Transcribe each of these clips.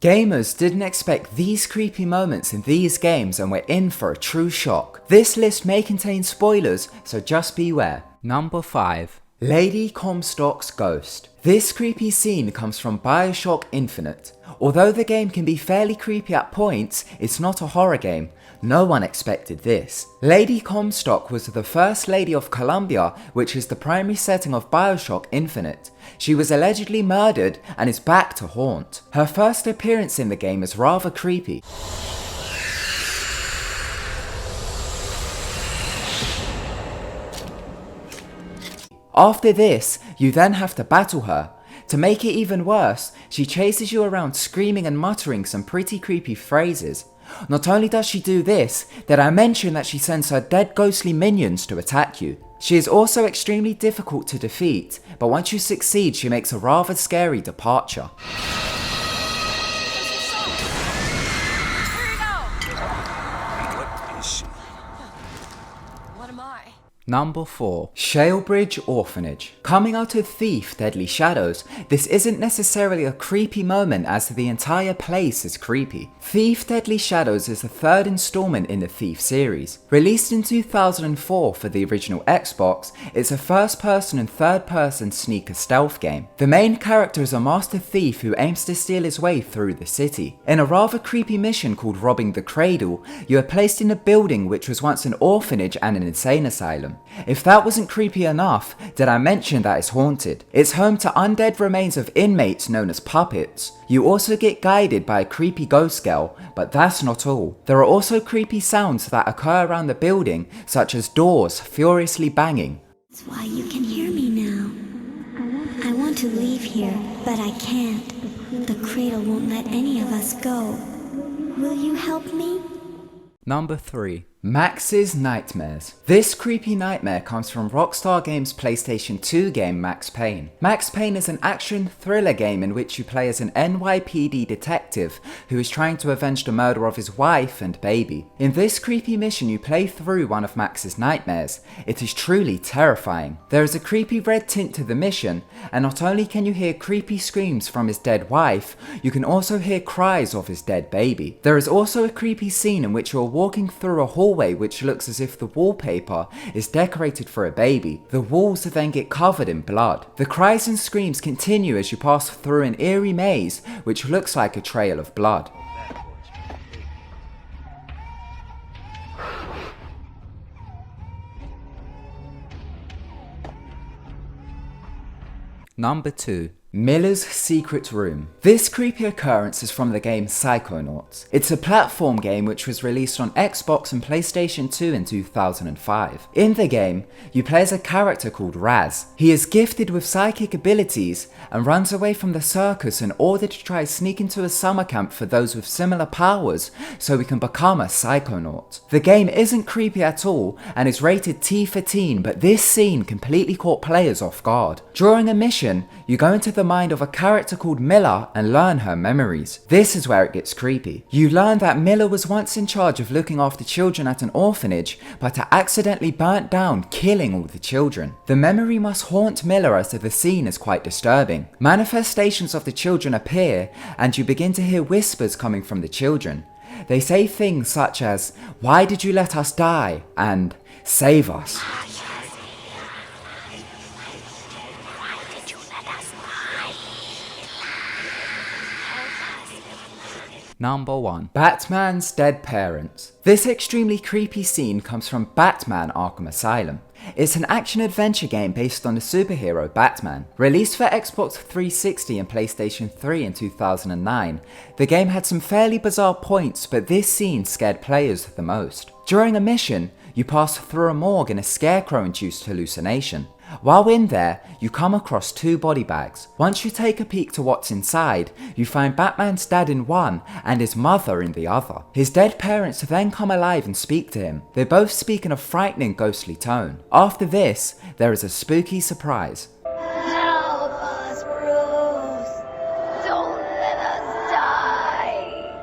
Gamers didn't expect these creepy moments in these games and we're in for a true shock. This list may contain spoilers, so just beware. Number 5. Lady Comstock's Ghost. This creepy scene comes from Bioshock Infinite. Although the game can be fairly creepy at points, it's not a horror game. No one expected this. Lady Comstock was the First Lady of Columbia, which is the primary setting of Bioshock Infinite. She was allegedly murdered and is back to haunt. Her first appearance in the game is rather creepy. After this, you then have to battle her. To make it even worse, she chases you around screaming and muttering some pretty creepy phrases. Not only does she do this, did I mention that she sends her dead ghostly minions to attack you. She is also extremely difficult to defeat, but once you succeed she makes a rather scary departure. Number 4. Shalebridge Orphanage. Coming out of Thief Deadly Shadows, this isn't necessarily a creepy moment as the entire place is creepy. Thief Deadly Shadows is the third installment in the Thief series. Released in 2004 for the original Xbox, it's a first-person and third-person sneaker stealth game. The main character is a master thief who aims to steal his way through the city. In a rather creepy mission called Robbing the Cradle, you are placed in a building which was once an orphanage and an insane asylum. If that wasn't creepy enough, did I mention that it's haunted? It's home to undead remains of inmates known as puppets. You also get guided by a creepy ghost girl, but that's not all. There are also creepy sounds that occur around the building, such as doors furiously banging. That's why you can hear me now. I want to leave here, but I can't. The cradle won't let any of us go. Will you help me? Number 3. Max's Nightmares. This creepy nightmare comes from Rockstar Games' PlayStation 2 game Max Payne. Max Payne is an action thriller game in which you play as an NYPD detective who is trying to avenge the murder of his wife and baby. In this creepy mission you play through one of Max's nightmares. It is truly terrifying. There is a creepy red tint to the mission, and not only can you hear creepy screams from his dead wife, you can also hear cries of his dead baby. There is also a creepy scene in which you are walking through a hallway which looks as if the wallpaper is decorated for a baby. The walls then get covered in blood. The cries and screams continue as you pass through an eerie maze which looks like a trail of blood. Number 2. Miller's Secret Room. This creepy occurrence is from the game Psychonauts. It's a platform game which was released on Xbox and PlayStation 2 in 2005. In the game, you play as a character called Raz. He is gifted with psychic abilities and runs away from the circus in order to try sneak into a summer camp for those with similar powers so he can become a psychonaut. The game isn't creepy at all and is rated T for teen, but this scene completely caught players off guard. During a mission, you go into the mind of a character called Miller and learn her memories. This is where it gets creepy. You learn that Miller was once in charge of looking after children at an orphanage, but accidentally burnt down, killing all the children. The memory must haunt Miller as the scene is quite disturbing. Manifestations of the children appear, and you begin to hear whispers coming from the children. They say things such as, "Why did you let us die?" and "Save us." Number 1. Batman's Dead Parents. This extremely creepy scene comes from Batman Arkham Asylum. It's an action-adventure game based on the superhero Batman. Released for Xbox 360 and PlayStation 3 in 2009, the game had some fairly bizarre points, but this scene scared players the most. During a mission, you pass through a morgue in a scarecrow-induced hallucination. While in there, you come across 2 body bags. Once you take a peek to what's inside, you find Batman's dad in one and his mother in the other. His dead parents then come alive and speak to him. They both speak in a frightening ghostly tone. After this, there is a spooky surprise. Help us, Bruce! Don't let us die!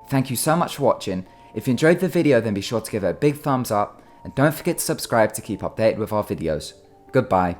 Thank you so much for watching. If you enjoyed the video, then be sure to give it a big thumbs up, and don't forget to subscribe to keep updated with our videos. Goodbye.